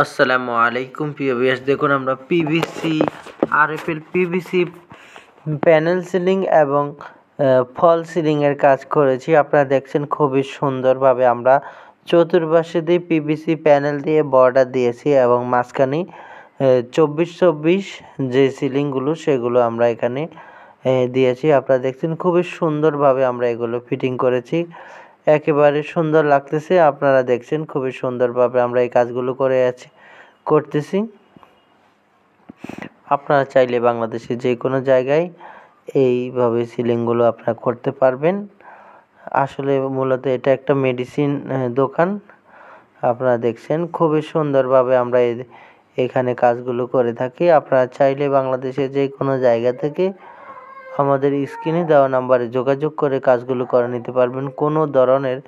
আসসালামু আলাইকুম প্রিয় ভিউয়ার্স, দেখুন আমরা PVC RFL PVC panel ceiling এবং ফল সিলিংয়ের কাজ করেছি। আপনারা দেখছেন খুবই সুন্দরভাবে আমরা চতুর্পাশে দিয়ে পিভিসি প্যানেল দিয়ে বর্ডার দিয়েছি এবং মাঝখানে 24-24 যে সিলিংগুলো সেগুলো আমরা এখানে দিয়েছি। আপনারা দেখছেন খুবই সুন্দরভাবে আমরা এগুলো ফিটিং করেছি, একেবারে সুন্দর লাগতেছে। আপনারা দেখছেন খুবই সুন্দরভাবে আমরা এই কাজগুলো করতেছি। আপনারা চাইলে বাংলাদেশের যে কোনো জায়গায় এইভাবে সিলিংগুলো আপনারা করতে পারবেন। আসলে মূলত এটা একটা মেডিসিন দোকান। আপনারা দেখছেন খুবই সুন্দরভাবে আমরা এখানে কাজগুলো করে থাকি। আপনারা চাইলে বাংলাদেশের যে কোনো জায়গা থেকে আমাদের স্ক্রিনে দেওয়া নাম্বারে যোগাযোগ করে কাজগুলো করে নিতে পারবেন। কোনো ধরনের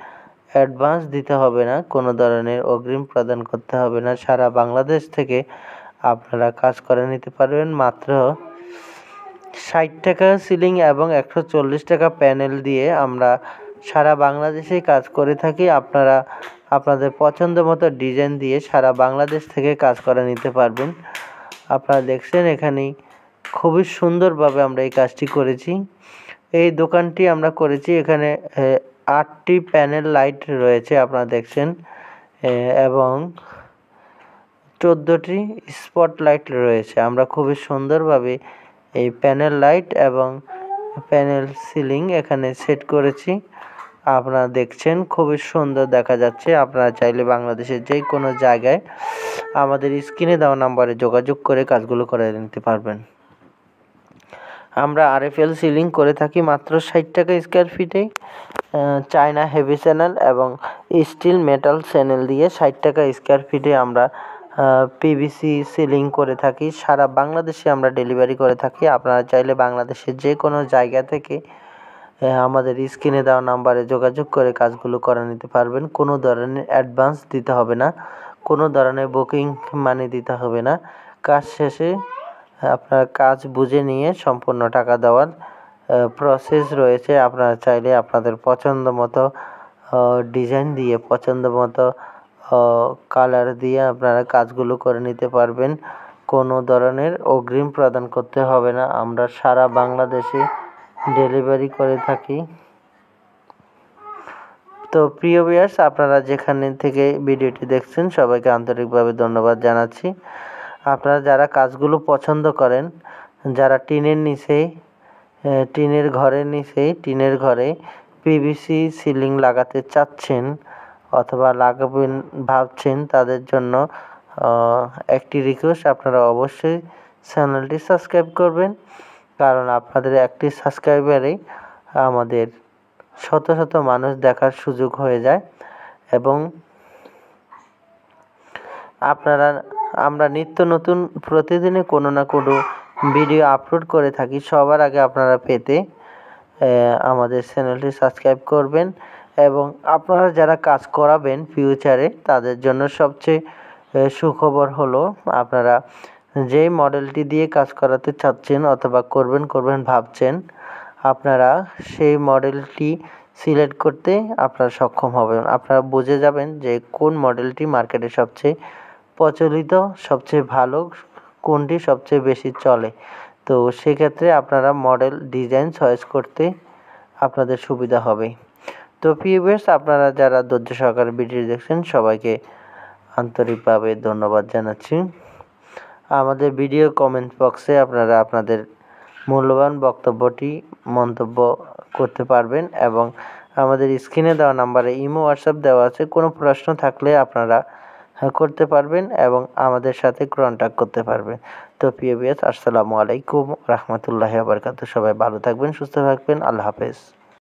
অ্যাডভান্স দিতে হবে না, কোনো ধরনের অগ্রিম প্রদান করতে হবে না। সারা বাংলাদেশ থেকে আপনারা কাজ করে নিতে পারবেন মাত্র 60 টাকা সিলিং এবং 140 টাকা প্যানেল দিয়ে আমরা সারা বাংলাদেশেই কাজ করে থাকি। আপনারা আপনাদের পছন্দ মতো ডিজাইন দিয়ে সারা বাংলাদেশ থেকে কাজ করে নিতে পারবেন। আপনারা দেখছেন এখানে খুবই সুন্দরভাবে আমরা এই কাজটি করেছি। এই দোকানটি আমরা করেছি, এখানে 8টি প্যানেল লাইট রয়েছে আপনারা দেখছেন, এবং 14টি স্পট লাইট রয়েছে। আমরা খুবই সুন্দরভাবে এই প্যানেল লাইট এবং প্যানেল সিলিং এখানে সেট করেছি। আপনারা দেখছেন খুবই সুন্দর দেখা যাচ্ছে। আপনারা চাইলে বাংলাদেশের যে কোনো জায়গায় আমাদের স্ক্রিনে দেওয়া নাম্বারে যোগাযোগ করে কাজগুলো করে নিতে পারবেন। আমরা আরএফএল সিলিং করে থাকি মাত্র 60 টাকা স্কোয়ার ফিটে। চায়না হেভি চ্যানেল এবং স্টিল মেটাল চ্যানেল দিয়ে 60 টাকা স্কোয়ার ফিটে আমরা পিভিসি সিলিং করে থাকি। সারা বাংলাদেশে আমরা ডেলিভারি করে থাকি। আপনারা চাইলে বাংলাদেশের যে কোনো জায়গা থেকে আমাদের স্ক্রিনে দেওয়া নাম্বারে যোগাযোগ করে কাজগুলো করে নিতে পারবেন। কোনো ধরনের অ্যাডভান্স দিতে হবে না, কোনো ধরনের বুকিং মানি দিতে হবে না। কাজ শেষে আপনার কাজ বুঝে নিয়ে সম্পূর্ণ টাকা দেওয়ার প্রসেস রয়েছে। আপনারা চাইলে আপনাদের পছন্দ মতো ডিজাইন দিয়ে, পছন্দ মতো কালার দিয়ে আপনারা কাজগুলো করে নিতে পারবেন। কোনো ধরনের অগ্রিম প্রদান করতে হবে না। আমরা সারা বাংলাদেশে ডেলিভারি করে থাকি। তো প্রিয় ভিউয়ার্স, আপনারা যেখানে থেকে ভিডিওটি দেখছেন সবাইকে আন্তরিকভাবে ধন্যবাদ জানাচ্ছি। আপনারা যারা কাজগুলো পছন্দ করেন, যারা টিনের ঘরে পিভিসি সিলিং লাগাতে চাচ্ছেন অথবা লাগাবেন ভাবছেন, তাদের জন্য একটি রিকোয়েস্ট, আপনারা অবশ্যই চ্যানেলটি সাবস্ক্রাইব করবেন। কারণ আপনাদের একটি সাবস্ক্রাইবারেই আমাদের শত শত মানুষ দেখার সুযোগ হয়ে যায় এবং আমরা নিত্য নতুন প্রতিদিনে কোনো না কোনো ভিডিও আপলোড করে থাকি। সবার আগে আপনারা পেতে আমাদের চ্যানেলটি সাবস্ক্রাইব করবেন। এবং আপনারা যারা কাজ করাবেন ফিউচারে, তাদের জন্য সবচেয়ে সুখবর হলো, আপনারা যেই মডেলটি দিয়ে কাজ করাতে চাচ্ছেন অথবা করবেন ভাবছেন, আপনারা সেই মডেলটি সিলেক্ট করতে আপনারা সক্ষম হবেন। আপনারা বুঝে যাবেন যে কোন মডেলটি মার্কেটে সবচেয়ে প্রচলিত, সবচেয়ে ভালো, কোনটি সবচেয়ে বেশি চলে। তো সেক্ষেত্রে আপনারা মডেল ডিজাইন চয়েস করতে আপনাদের সুবিধা হবে। তো ভিউয়ার্স, আপনারা যারা ধৈর্য সহকারে ভিডিও দেখছেন সবাইকে আন্তরিকভাবে ধন্যবাদ জানাচ্ছি। আমাদের ভিডিও কমেন্ট বক্সে আপনারা আপনাদের মূল্যবান মন্তব্য করতে পারবেন এবং আমাদের স্ক্রিনে দেওয়া নাম্বারে ইমো হোয়াটসঅ্যাপ দেওয়া আছে। কোনো প্রশ্ন থাকলে আপনারা করতে পারবেন এবং আমাদের সাথে কন্ট্যাক্ট করতে পারবেন। তো প্রিয় ভিউয়ার্স, আসসালামু আলাইকুম রাহমাতুল্লাহি ওয়া বারাকাতুহু। সবাই ভালো থাকবেন, সুস্থ থাকবেন। আল্লাহ হাফেজ।